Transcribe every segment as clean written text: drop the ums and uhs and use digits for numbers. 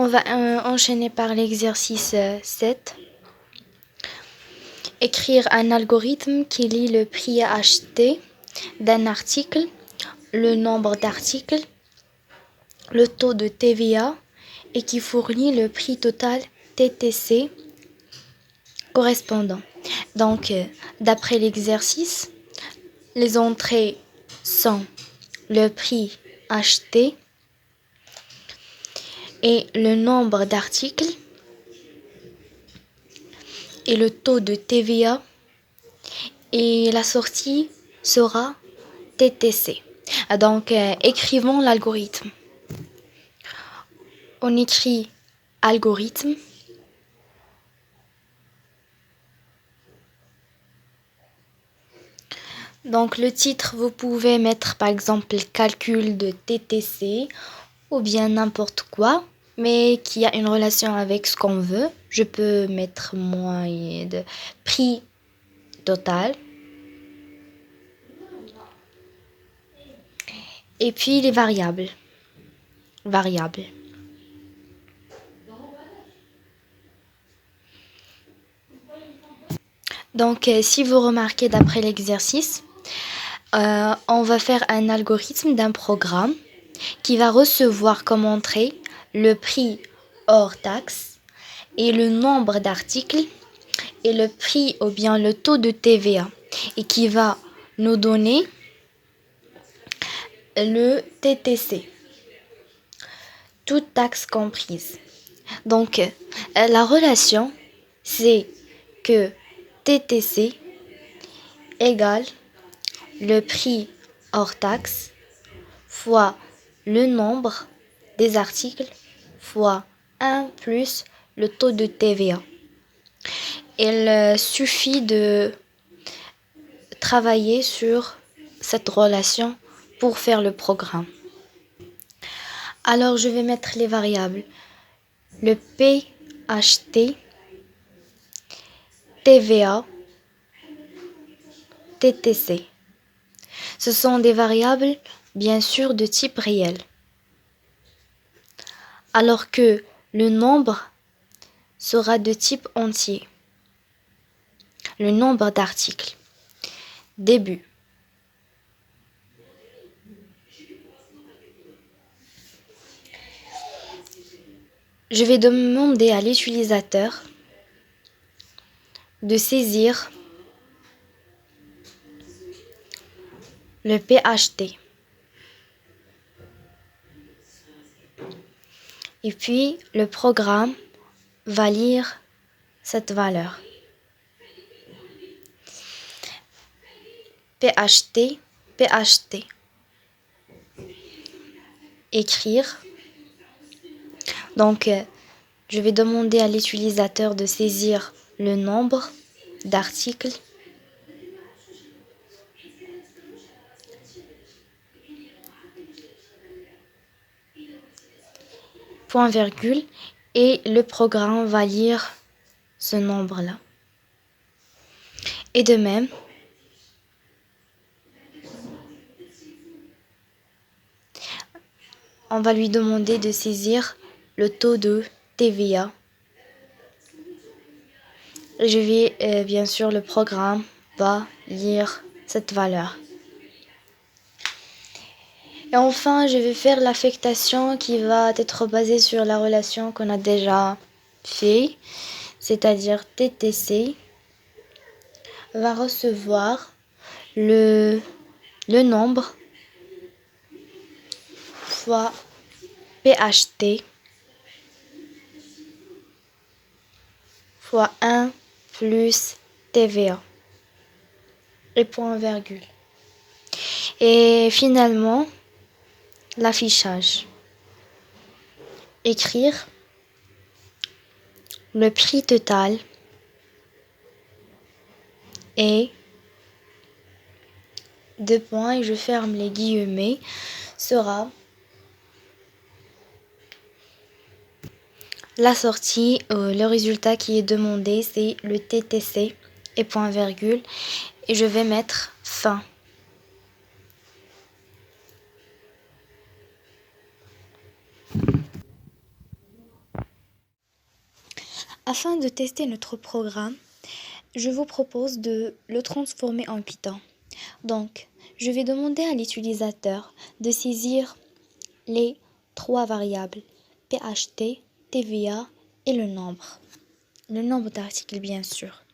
On va enchaîner par l'exercice 7. Écrire un algorithme qui lit le prix à acheter d'un article, le nombre d'articles, le taux de TVA et qui fournit le prix total TTC correspondant. Donc, d'après l'exercice, les entrées sont le prix acheté et le nombre d'articles et le taux de TVA et la sortie sera TTC. Donc, écrivons l'algorithme. On écrit algorithme. Donc, le titre, vous pouvez mettre par exemple calcul de TTC ou bien n'importe quoi, mais qui a une relation avec ce qu'on veut. Je peux mettre moyen de prix total. Et puis les variables. Donc, si vous remarquez d'après l'exercice, on va faire un algorithme d'un programme qui va recevoir comme entrée le prix hors taxe et le nombre d'articles et le prix ou bien le taux de TVA et qui va nous donner le TTC, toute taxe comprise. Donc, la relation, c'est que TTC égale le prix hors taxe fois le nombre des articles fois 1 plus le taux de TVA. Il suffit de travailler sur cette relation pour faire le programme. Alors, je vais mettre les variables. Le PHT, TVA, TTC. Ce sont des variables, bien sûr, de type réel. Alors que le nombre sera de type entier. Le nombre d'articles. Début. Je vais demander à l'utilisateur de saisir le PHT. Et puis, le programme va lire cette valeur. PHT, PHT. Écrire. Donc, je vais demander à l'utilisateur de saisir le nombre d'articles point virgule et le programme va lire ce nombre-là. Et de même, on va lui demander de saisir le taux de TVA. Je vais, bien sûr, le programme va lire cette valeur. Et enfin, je vais faire l'affectation qui va être basée sur la relation qu'on a déjà fait, c'est-à-dire TTC va recevoir le nombre fois PHT fois 1 plus TVA et point virgule. Et finalement, l'affichage. Écrire le prix total et deux points et je ferme les guillemets sera la sortie, le résultat qui est demandé, c'est le TTC et point virgule. Et je vais mettre fin. Afin de tester notre programme, je vous propose de le transformer en Python. Donc, je vais demander à l'utilisateur de saisir les trois variables PHT, TVA et le nombre d'articles bien sûr.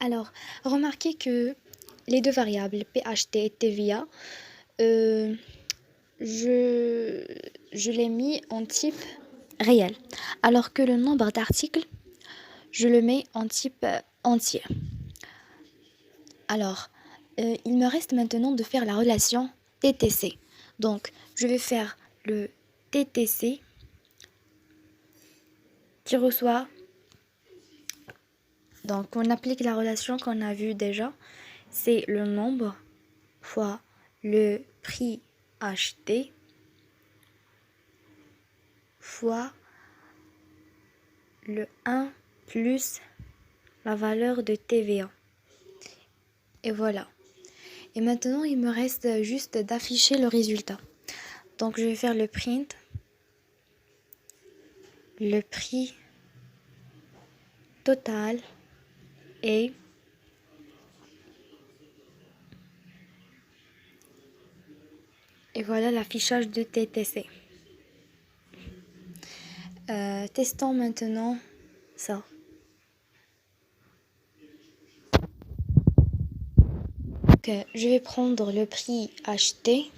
Alors, remarquez que les deux variables PHT et TVA, je l'ai mis en type réel, alors que le nombre d'articles, je le mets en type entier. Alors, il me reste maintenant de faire la relation TTC. Donc, je vais faire le TTC qui reçoit. Donc, on applique la relation qu'on a vue déjà. C'est le nombre fois le prix acheté fois le 1 plus la valeur de TVA. Et voilà. Et maintenant, il me reste juste d'afficher le résultat. Donc, je vais faire le print, le prix total et voilà l'affichage de TTC. Testons maintenant ça. Donc, je vais prendre le prix acheté,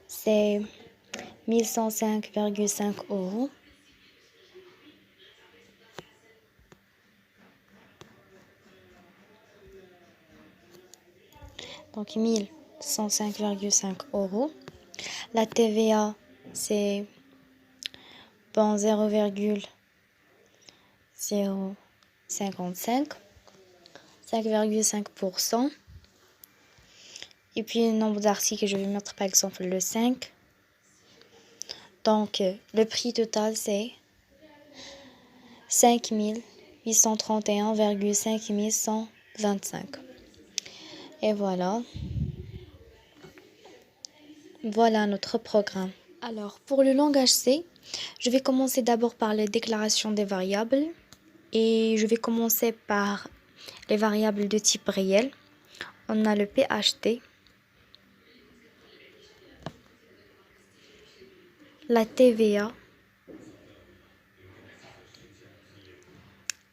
c'est 1105,5 €. Donc 1105,5 €. La TVA, c'est 0,055, 5,5%. Et puis le nombre d'articles, je vais mettre par exemple le 5. Donc le prix total, c'est 5831,5125. Et voilà. Voilà notre programme. Alors, pour le langage C, je vais commencer d'abord par les déclarations des variables. Et je vais commencer par les variables de type réel. On a le PHT, la TVA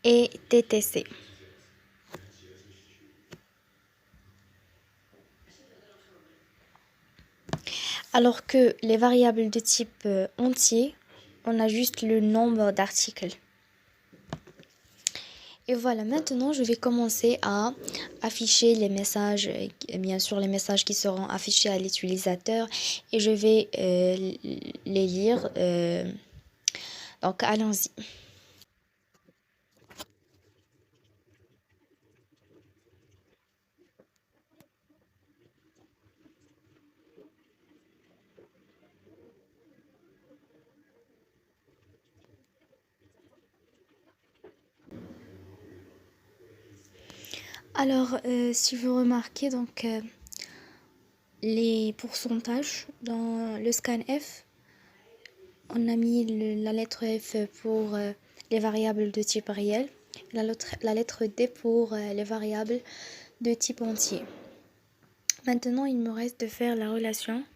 et TTC. Alors que les variables de type entier, on a juste le nombre d'articles. Et voilà, maintenant je vais commencer à afficher les messages, bien sûr les messages qui seront affichés à l'utilisateur et je vais les lire. Donc allons-y. Alors, si vous remarquez, donc les pourcentages dans le scanf, on a mis la lettre F pour les variables de type réel, la lettre D pour les variables de type entier. Maintenant, il me reste de faire la relation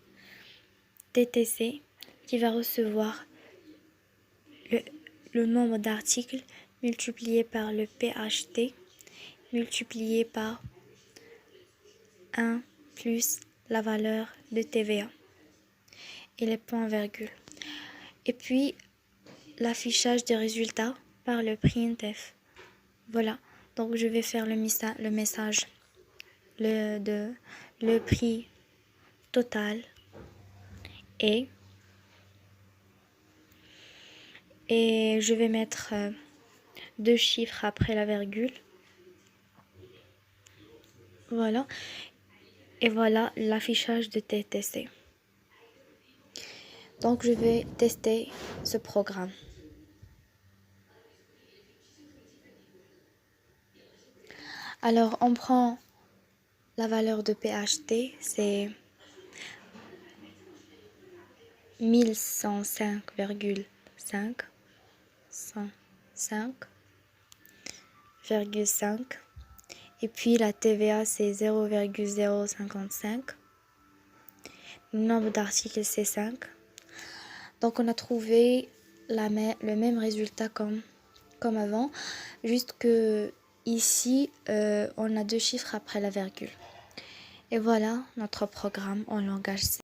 TTC qui va recevoir le nombre d'articles multiplié par le PHT multiplié par 1 plus la valeur de TVA et les points-virgules. Et puis, l'affichage des résultats par le printf. Voilà, donc je vais faire le message, le prix total et je vais mettre deux chiffres après la virgule. Voilà, et voilà l'affichage de TTC. Donc je vais tester ce programme. Alors on prend la valeur de PHT, c'est 1105,5, 105,5. Et puis la TVA c'est 0,055. Le nombre d'articles c'est 5. Donc on a trouvé le même résultat comme avant, juste que ici on a deux chiffres après la virgule. Et voilà notre programme en langage C.